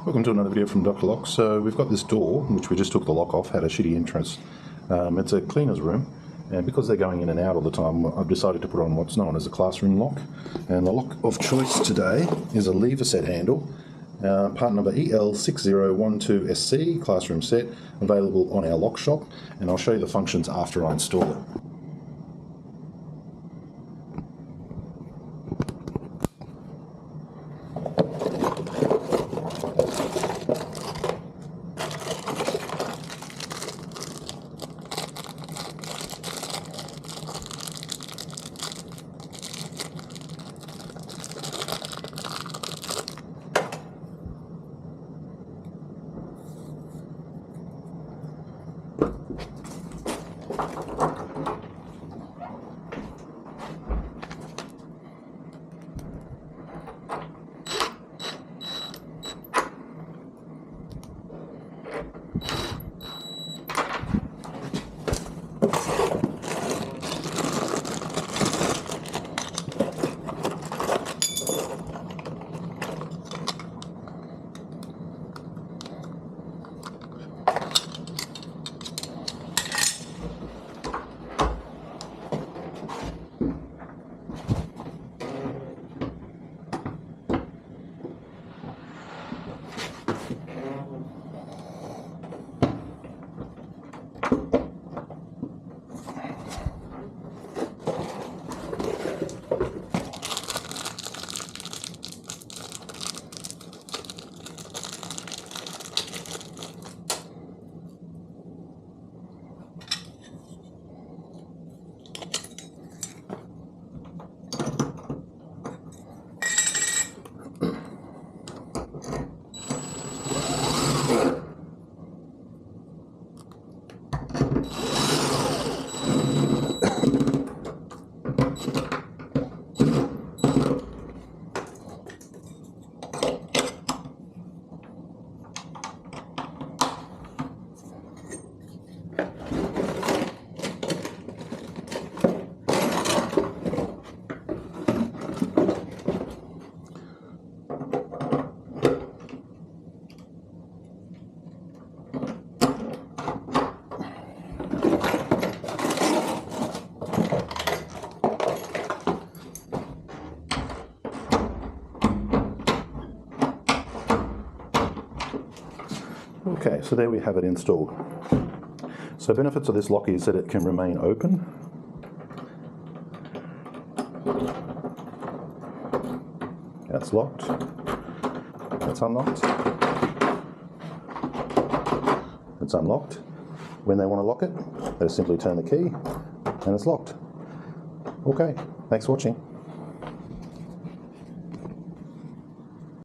Welcome to another video from Dr. Lock. So we've got this door, which we just took the lock off, had a shitty entrance. It's a cleaner's room, and because they're going in and out all the time, I've decided to put on what's known as a classroom lock. And the lock of choice today is a lever set handle, part number EL6012SC, classroom set, available on our lock shop, and I'll show you the functions after I install it. Okay, so there we have it installed. So benefits of this lock is that it can remain open. That's locked. That's unlocked. It's unlocked. When they want to lock it, they simply turn the key and it's locked. Okay, thanks for watching.